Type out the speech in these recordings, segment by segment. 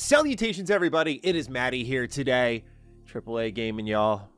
Salutations, everybody. It is Matty here today. AAA gaming, y'all.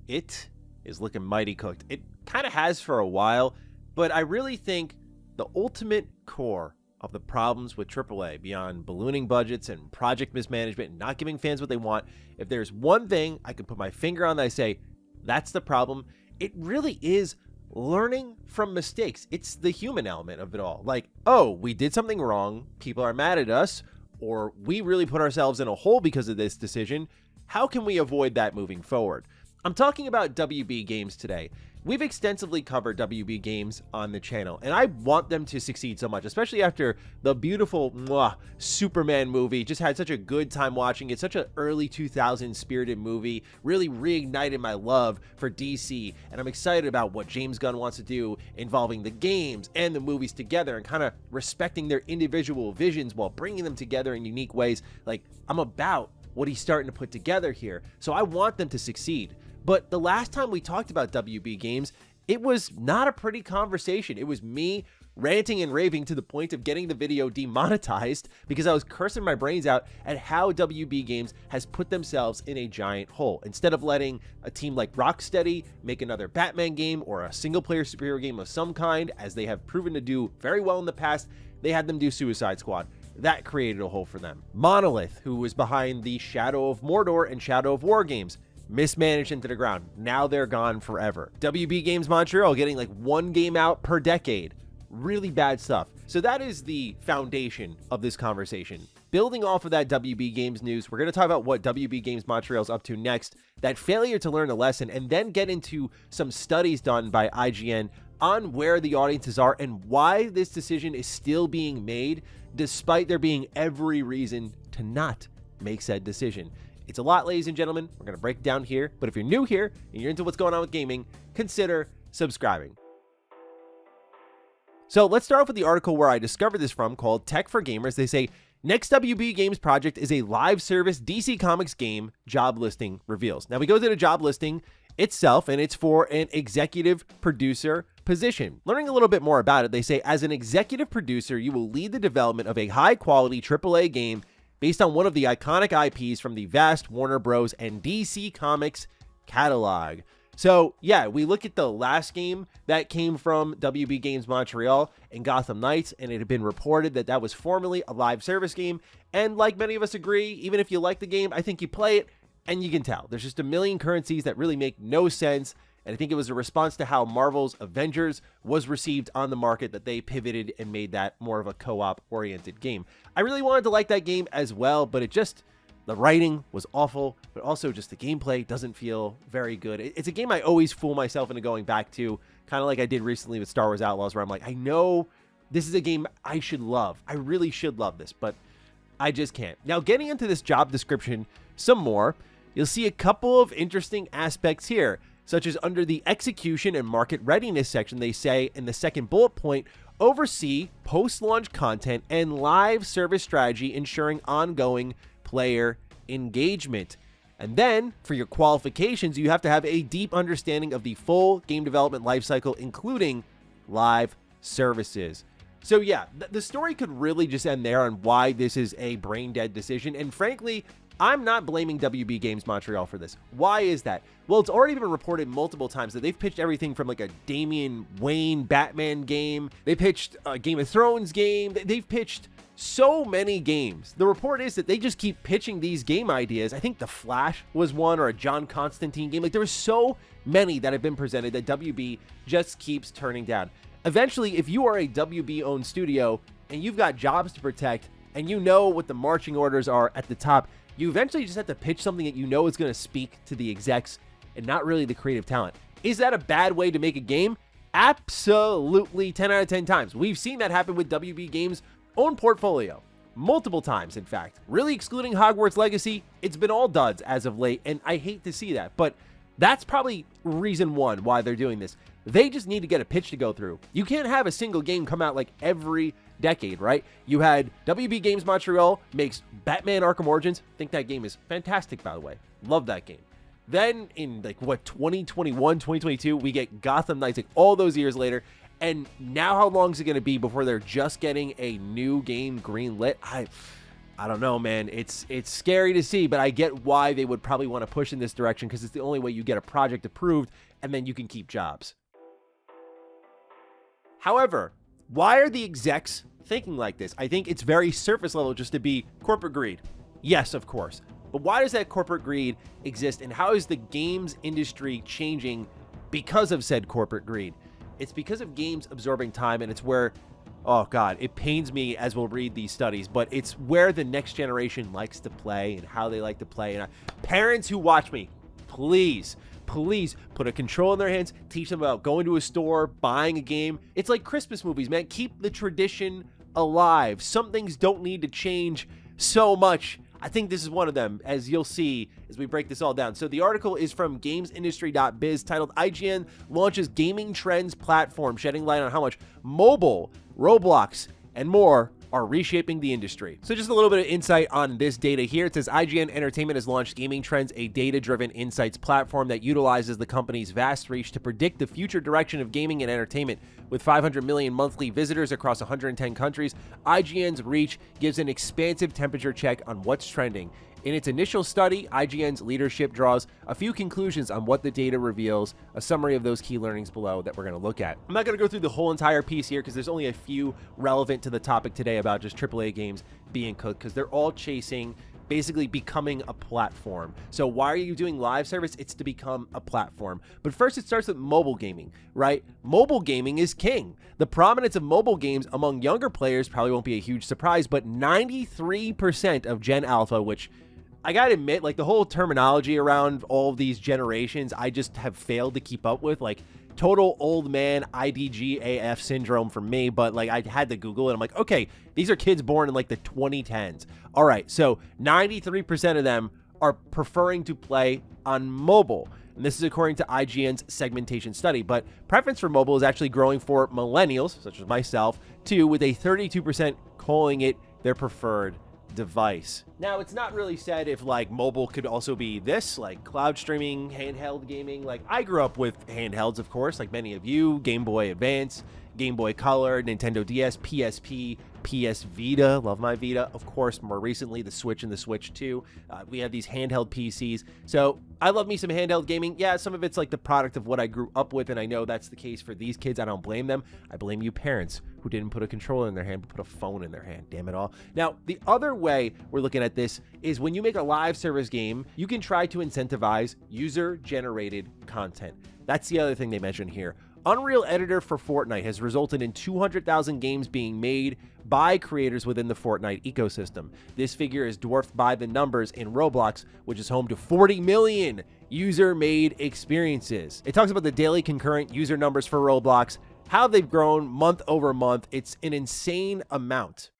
It is looking mighty cooked. It kind of has for a while, but I really think the ultimate core of the problems with AAA, beyond ballooning budgets and project mismanagement and not giving fans what they want, if there's one thing I can put my finger on that I say, that's the problem, it really is learning from mistakes. It's the human element of it all. Like, oh, we did something wrong, people are mad at us, or we really put ourselves in a hole because of this decision. How can we avoid that moving forward? I'm talking about WB Games today. We've extensively covered WB Games on the channel, and I want them to succeed so much, especially after the beautiful Superman movie. Just had such a good time watching it. Such an early 2000s spirited movie. Really reignited my love for DC, and I'm excited about what James Gunn wants to do involving the games and the movies together and kind of respecting their individual visions while bringing them together in unique ways. Like, I'm about what he's starting to put together here, so I want them to succeed. But the last time we talked about WB Games, it was not a pretty conversation. It was me ranting and raving to the point of getting the video demonetized because I was cursing my brains out at how WB Games has put themselves in a giant hole. Instead of letting a team like Rocksteady make another Batman game or a single-player superhero game of some kind, as they have proven to do very well in the past, they had them do Suicide Squad. That created a hole for them. Monolith, who was behind the Shadow of Mordor and Shadow of War games, mismanaged into the ground. Now they're gone forever. WB Games Montreal getting like one game out per decade. Really bad stuff. So that is the foundation of this conversation. Building off of that WB Games news, we're going to talk about what WB Games Montreal is up to next, that failure to learn a lesson, and then get into some studies done by IGN on where the audiences are and why this decision is still being made, despite there being every reason to not make said decision. It's a lot, ladies and gentlemen. We're going to break it down here. But if you're new here and you're into what's going on with gaming, consider subscribing. So let's start off with the article where I discovered this from, called Tech for Gamers. They say, next WB Games project is a live service DC Comics game, job listing reveals. Now we go to the job listing itself, and it's for an executive producer position. Learning a little bit more about it, they say, as an executive producer, you will lead the development of a high-quality AAA game based on one of the iconic IPs from the vast Warner Bros. And DC Comics catalog. So yeah, we look at the last game that came from WB Games Montreal and Gotham Knights, and it had been reported that that was formerly a live service game. And like many of us agree, even if you like the game, I think you play it and you can tell there's just a million currencies that really make no sense. And I think it was a response to how Marvel's Avengers was received on the market that they pivoted and made that more of a co-op oriented game. I really wanted to like that game as well, but the writing was awful, but also just the gameplay doesn't feel very good. It's a game I always fool myself into going back to, kind of like I did recently with Star Wars Outlaws, where I'm like, I know this is a game I should love. I really should love this, but I just can't. Now, getting into this job description some more, you'll see a couple of interesting aspects here, such as under the execution and market readiness section, they say in the second bullet point, oversee post-launch content and live service strategy, ensuring ongoing player engagement. And then for your qualifications, you have to have a deep understanding of the full game development lifecycle, including live services. So yeah, the story could really just end there on why this is a brain dead decision. And frankly, I'm not blaming WB Games Montreal for this. Why is that? Well, it's already been reported multiple times that they've pitched everything from like a Damian Wayne Batman game. They pitched a Game of Thrones game. They've pitched so many games. The report is that they just keep pitching these game ideas. I think The Flash was one, or a John Constantine game. Like, there were so many that have been presented that WB just keeps turning down. Eventually, if you are a WB-owned studio and you've got jobs to protect and you know what the marching orders are at the top, you eventually just have to pitch something that you know is going to speak to the execs and not really the creative talent. Is that a bad way to make a game? Absolutely 10 out of 10 times. We've seen that happen with WB Games' own portfolio. Multiple times, in fact. Really excluding Hogwarts Legacy, it's been all duds as of late, and I hate to see that. But that's probably reason one why they're doing this. They just need to get a pitch to go through. You can't have a single game come out like every decade, right? You had WB Games Montreal makes Batman Arkham Origins. I think that game is fantastic, by the way. Love that game. Then in like what, 2021, 2022, we get Gotham Knights, like all those years later. And now how long is it going to be before they're just getting a new game green lit? I don't know, man. It's scary to see, but I get why they would probably want to push in this direction because it's the only way you get a project approved and then you can keep jobs. However, why are the execs thinking like this? I think it's very surface level just to be corporate greed. Yes, of course. But why does that corporate greed exist, and how is the games industry changing because of said corporate greed? It's because of games absorbing time, and it's where, oh God, it pains me as we'll read these studies, but it's where the next generation likes to play and how they like to play. And parents who watch me, please put a control in their hands, teach them about going to a store, buying a game. It's like Christmas movies, man. Keep the tradition alive. Some things don't need to change so much. I think this is one of them, as you'll see as we break this all down. So the article is from gamesindustry.biz titled IGN launches gaming trends platform, shedding light on how much mobile, Roblox, and more are reshaping the industry. So just a little bit of insight on this data here. It says IGN Entertainment has launched Gaming Trends, a data-driven insights platform that utilizes the company's vast reach to predict the future direction of gaming and entertainment. With 500 million monthly visitors across 110 countries, IGN's reach gives an expansive temperature check on what's trending. In its initial study, IGN's leadership draws a few conclusions on what the data reveals, a summary of those key learnings below that we're going to look at. I'm not going to go through the whole entire piece here because there's only a few relevant to the topic today about just AAA games being cooked, because they're all chasing basically becoming a platform. So why are you doing live service? It's to become a platform. But first it starts with mobile gaming, right? Mobile gaming is king. The prominence of mobile games among younger players probably won't be a huge surprise, but 93% of Gen Alpha, which I gotta admit, like the whole terminology around all of these generations, I just have failed to keep up with. Like total old man IDGAF syndrome for me, but like I had to Google it. I'm like, okay, these are kids born in like the 2010s. All right, so 93% of them are preferring to play on mobile. And this is according to IGN's segmentation study. But preference for mobile is actually growing for millennials, such as myself, too, with a 32% calling it their preferred device. Now, it's not really said if like mobile could also be this, like cloud streaming, handheld gaming. Like I grew up with handhelds, of course, like many of you, Game Boy Advance, Game Boy Color, Nintendo DS, PSP, PS Vita, love my Vita, of course, more recently the Switch and the Switch 2. We have these handheld PCs, so I love me some handheld gaming. Yeah, some of it's like the product of what I grew up with, and I know that's the case for these kids. I don't blame them. I blame you parents who didn't put a controller in their hand, but put a phone in their hand, damn it all. Now, the other way we're looking at this is when you make a live service game, you can try to incentivize user-generated content. That's the other thing they mention here. Unreal Editor for Fortnite has resulted in 200,000 games being made by creators within the Fortnite ecosystem. This figure is dwarfed by the numbers in Roblox, which is home to 40 million user-made experiences. It talks about the daily concurrent user numbers for Roblox, how they've grown month over month. It's an insane amount.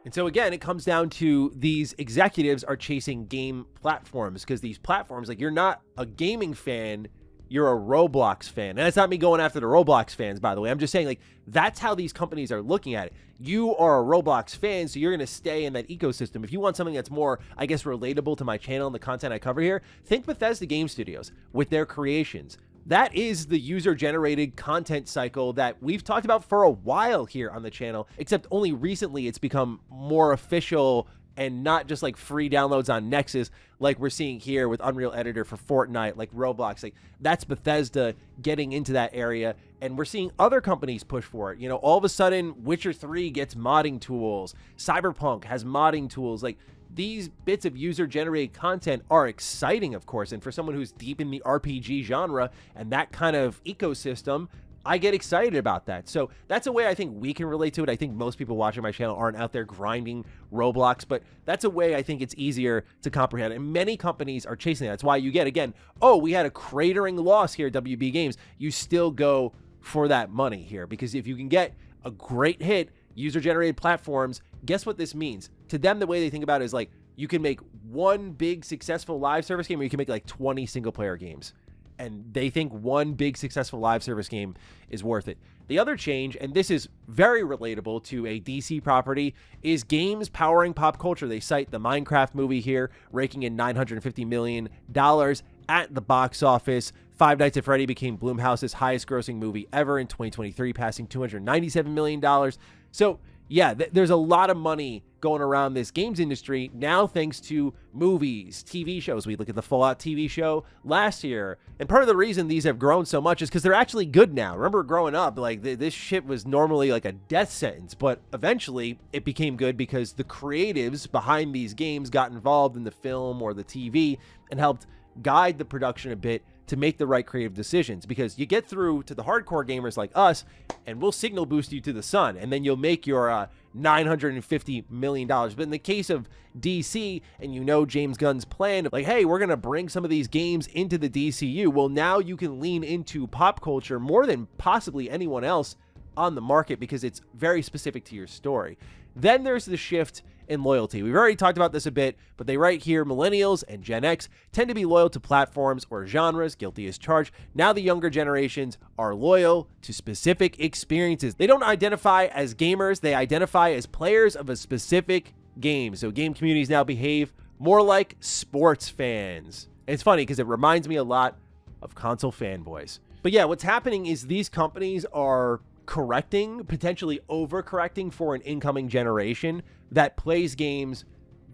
And so again, it comes down to these executives are chasing game platforms because these platforms, like you're not a gaming fan, you're a Roblox fan. And that's not me going after the Roblox fans, by the way. I'm just saying, like, that's how these companies are looking at it. You are a Roblox fan, so you're going to stay in that ecosystem. If you want something that's more, I guess, relatable to my channel and the content I cover here, think Bethesda Game Studios with their creations. That is the user-generated content cycle that we've talked about for a while here on the channel, except only recently it's become more official and not just like free downloads on Nexus like we're seeing here with Unreal Editor for Fortnite, like Roblox. Like that's Bethesda getting into that area, and we're seeing other companies push for it. You know, all of a sudden Witcher 3 gets modding tools, Cyberpunk has modding tools. Like these bits of user-generated content are exciting, of course, and for someone who's deep in the RPG genre and that kind of ecosystem, I get excited about that. So that's a way I think we can relate to it. I think most people watching my channel aren't out there grinding Roblox, but that's a way I think it's easier to comprehend. And many companies are chasing that. That's why you get, again, oh, we had a cratering loss here at WB Games. You still go for that money here, because if you can get a great hit, user-generated platforms, guess what this means? To them, the way they think about it is like, you can make one big successful live service game, or you can make like 20 single-player games. And they think one big successful live service game is worth it. The other change, and this is very relatable to a DC property, is games powering pop culture. They cite the Minecraft movie here, raking in $950 million at the box office. Five Nights at Freddy became Blumhouse's highest grossing movie ever in 2023, passing $297 million. So yeah, there's a lot of money going around this games industry now thanks to movies, TV shows. We look at the Fallout TV show last year. And part of the reason these have grown so much is because they're actually good now. Remember growing up, like this shit was normally like a death sentence, but eventually it became good because the creatives behind these games got involved in the film or the TV and helped guide the production a bit to make the right creative decisions, because you get through to the hardcore gamers like us and we'll signal boost you to the sun and then you'll make your $950 million. But in the case of DC, and you know James Gunn's plan of like, hey, we're going to bring some of these games into the DCU. Well, now you can lean into pop culture more than possibly anyone else on the market because it's very specific to your story. Then there's the shift in loyalty. We've already talked about this a bit, but they write here, millennials and Gen X tend to be loyal to platforms or genres, guilty as charged. Now the younger generations are loyal to specific experiences. They don't identify as gamers, they identify as players of a specific game. So game communities now behave more like sports fans. And it's funny because it reminds me a lot of console fanboys. But yeah, what's happening is these companies are correcting, potentially overcorrecting for an incoming generation that plays games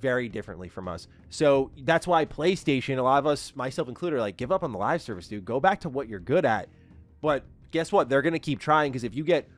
very differently from us. So that's why PlayStation, a lot of us, myself included, are like, give up on the live service, dude. Go back to what you're good at. But guess what? They're going to keep trying, because if you get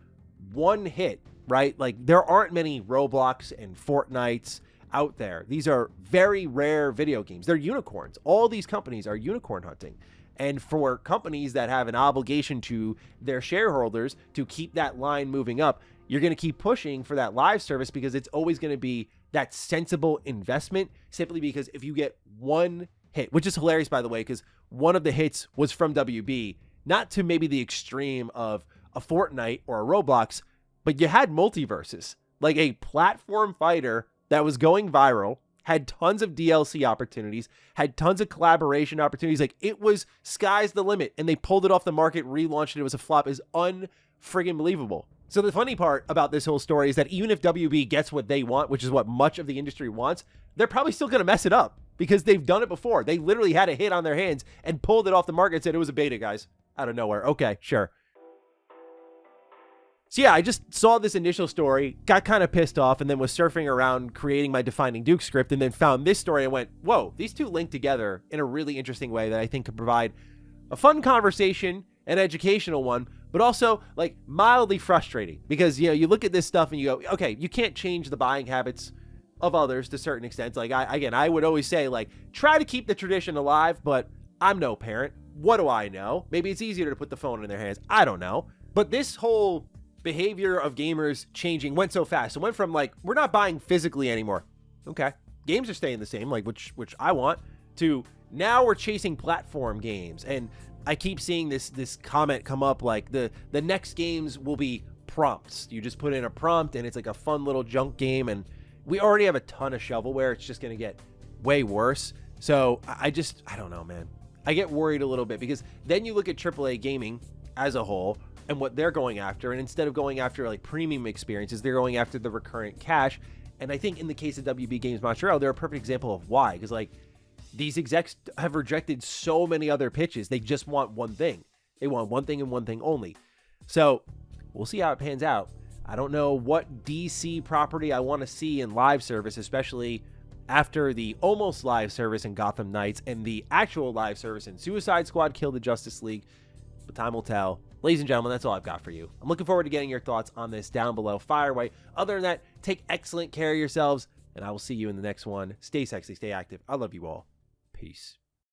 one hit, right? Like, there aren't many Roblox and Fortnites out there. These are very rare video games. They're unicorns. All these companies are unicorn hunting. And for companies that have an obligation to their shareholders to keep that line moving up, you're going to keep pushing for that live service, because it's always going to be that sensible investment, simply because if you get one hit, which is hilarious, by the way, because one of the hits was from WB, not to maybe the extreme of a Fortnite or a Roblox, but you had multiverses, like a platform fighter that was going viral, had tons of DLC opportunities, had tons of collaboration opportunities. Like, it was sky's the limit, and they pulled it off the market, relaunched it. It was a flop. Is unfriggin' believable. So the funny part about this whole story is that even if WB gets what they want, which is what much of the industry wants, they're probably still going to mess it up, because they've done it before. They literally had a hit on their hands and pulled it off the market and said it was a beta, guys, out of nowhere. Okay, sure. So yeah, I just saw this initial story, got kind of pissed off, and then was surfing around creating my Defining Duke script, and then found this story and went, whoa, these two link together in a really interesting way that I think could provide a fun conversation, an educational one, but also like mildly frustrating, because, you know, you look at this stuff and you go, okay, you can't change the buying habits of others to certain extents. Like, I would always say, like, try to keep the tradition alive, but I'm no parent. What do I know? Maybe it's easier to put the phone in their hands. I don't know. But this whole behavior of gamers changing went so fast. It went from like, we're not buying physically anymore. Okay. Games are staying the same, like which I want, to now we're chasing platform games. And I keep seeing this comment come up, like the next games will be prompts. You just put in a prompt and it's like a fun little junk game. And we already have a ton of shovelware. It's just going to get way worse. So I don't know, man. I get worried a little bit, because then you look at AAA gaming as a whole and what they're going after, and instead of going after like premium experiences, they're going after the recurrent cash. And I think in the case of WB Games Montreal, they're a perfect example of why, because like these execs have rejected so many other pitches. They just want one thing. They want one thing and one thing only. So we'll see how it pans out. I don't know what DC property I want to see in live service, especially after the almost live service in Gotham Knights and the actual live service in Suicide Squad Kill the Justice League. But time will tell. Ladies and gentlemen, that's all I've got for you. I'm looking forward to getting your thoughts on this down below. Fire away. Other than that, take excellent care of yourselves, and I will see you in the next one. Stay sexy, stay active. I love you all. Peace.